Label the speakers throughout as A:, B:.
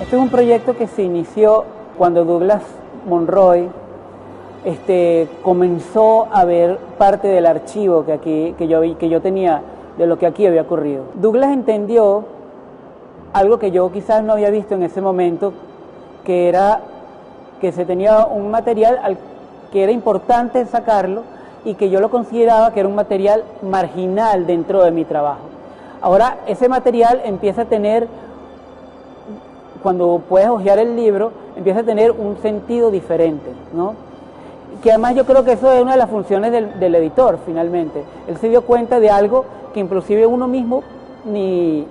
A: Este es un proyecto que se inició cuando Douglas Monroy comenzó a ver parte del archivo que yo tenía de lo que aquí había ocurrido. Douglas entendió algo que yo quizás no había visto en ese momento, que era que se tenía un material que era importante sacarlo y que yo lo consideraba que era un material marginal dentro de mi trabajo. Ahora ese material empieza a tener, cuando puedes hojear el libro, empieza a tener un sentido diferente, ¿no? Que además yo creo que eso es una de las funciones del editor, finalmente. Él se dio cuenta de algo que inclusive uno mismo ni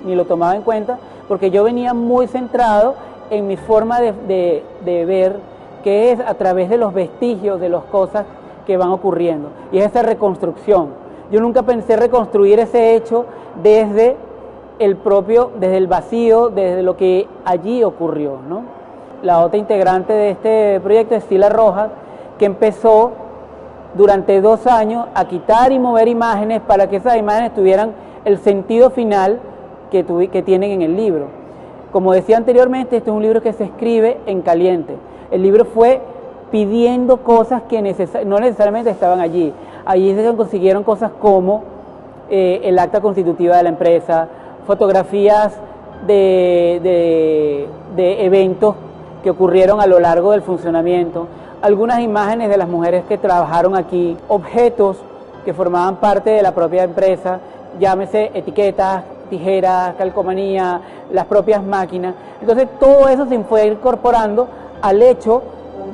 A: lo tomaba en cuenta, porque yo venía muy centrado en mi forma de ver, que es a través de los vestigios de las cosas que van ocurriendo, y es esa reconstrucción. Yo nunca pensé reconstruir ese hecho desde el vacío, desde lo que allí ocurrió, ¿no? La otra integrante de este proyecto es Sila Rojas, que empezó durante 2 años a quitar y mover imágenes para que esas imágenes tuvieran el sentido final que tienen en el libro. Como decía anteriormente, este es un libro que se escribe en caliente. El libro fue pidiendo cosas que no necesariamente estaban allí. Allí se consiguieron cosas como el acta constitutiva de la empresa, fotografías de eventos que ocurrieron a lo largo del funcionamiento, algunas imágenes de las mujeres que trabajaron aquí, objetos que formaban parte de la propia empresa, llámese etiquetas, tijeras, calcomanía, las propias máquinas. Entonces todo eso se fue incorporando al hecho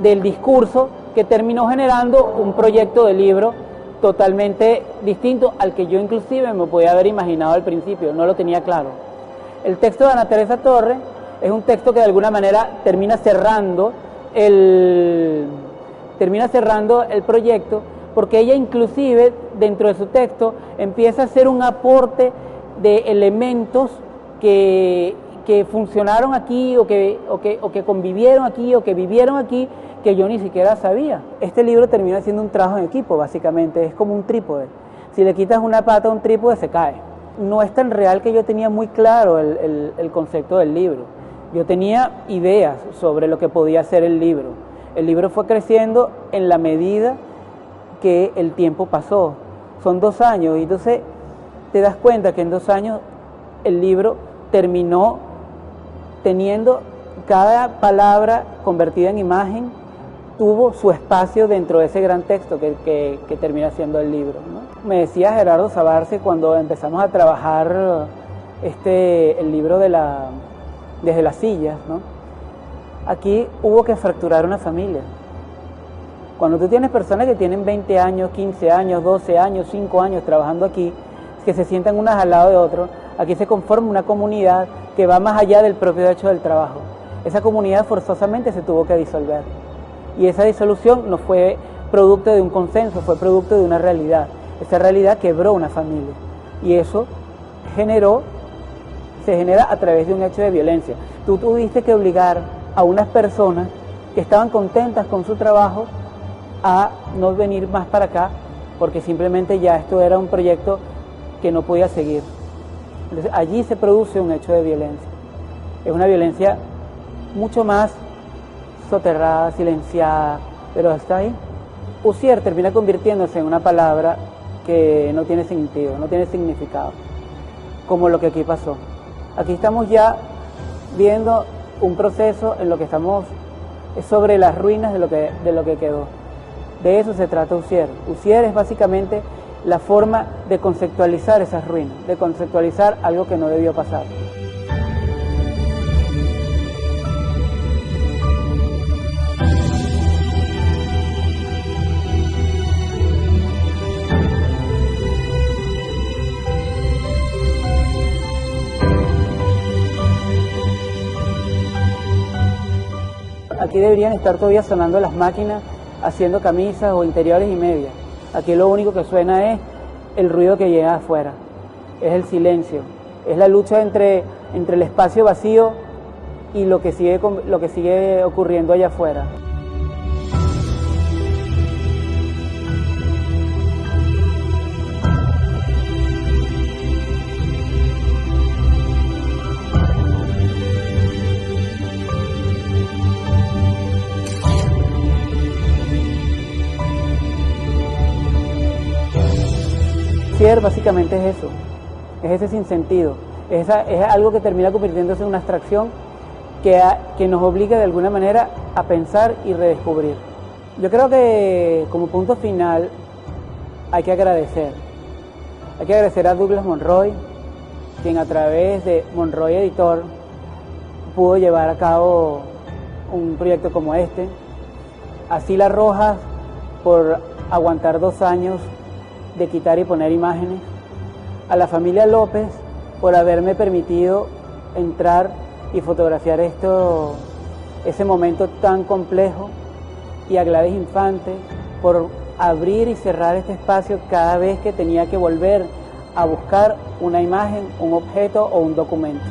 A: del discurso que terminó generando un proyecto de libro totalmente distinto al que yo inclusive me podía haber imaginado al principio, no lo tenía claro. El texto de Ana Teresa Torres es un texto que de alguna manera termina cerrando el proyecto, porque ella inclusive dentro de su texto empieza a hacer un aporte de elementos que funcionaron aquí o que convivieron aquí o que vivieron aquí, que yo ni siquiera sabía. Este libro termina siendo un trabajo en equipo, básicamente, es como un trípode. Si le quitas una pata a un trípode se cae. No es tan real que yo tenía muy claro el concepto del libro. Yo tenía ideas sobre lo que podía ser el libro. El libro fue creciendo en la medida que el tiempo pasó. Son 2 años y entonces te das cuenta que en 2 años el libro terminó teniendo cada palabra convertida en imagen, tuvo su espacio dentro de ese gran texto que termina siendo el libro, ¿no? Me decía Gerardo Sabarce cuando empezamos a trabajar el libro desde las sillas, ¿no? Aquí hubo que fracturar una familia. Cuando tú tienes personas que tienen 20 años, 15 años, 12 años, 5 años trabajando aquí, que se sientan unas al lado de otro, aquí se conforma una comunidad que va más allá del propio hecho del trabajo. Esa comunidad forzosamente se tuvo que disolver. Y esa disolución no fue producto de un consenso, fue producto de una realidad. Esa realidad quebró una familia. Y eso se genera a través de un hecho de violencia. Tú tuviste que obligar a unas personas que estaban contentas con su trabajo a no venir más para acá, porque simplemente ya esto era un proyecto que no podía seguir. Entonces allí se produce un hecho de violencia. Es una violencia mucho más soterrada, silenciada, pero está ahí. Usier termina convirtiéndose en una palabra que no tiene sentido, no tiene significado, como lo que aquí pasó. Aquí estamos ya viendo un proceso en lo que estamos sobre las ruinas de lo que quedó. De eso se trata Usier. Usier es básicamente la forma de conceptualizar esas ruinas, de conceptualizar algo que no debió pasar. Aquí deberían estar todavía sonando las máquinas haciendo camisas o interiores y medias. Aquí lo único que suena es el ruido que llega afuera, es el silencio, es la lucha entre el espacio vacío y lo que sigue ocurriendo allá afuera. dossier básicamente es eso, es ese sinsentido, es algo que termina convirtiéndose en una abstracción que nos obliga de alguna manera a pensar y redescubrir. Yo creo que como punto final hay que agradecer a Douglas Monroy, quien a través de Monroy Editor pudo llevar a cabo un proyecto como este, a Sila Rojas por aguantar 2 años de quitar y poner imágenes, a la familia López por haberme permitido entrar y fotografiar ese momento tan complejo, y a Gladys Infante por abrir y cerrar este espacio cada vez que tenía que volver a buscar una imagen, un objeto o un documento.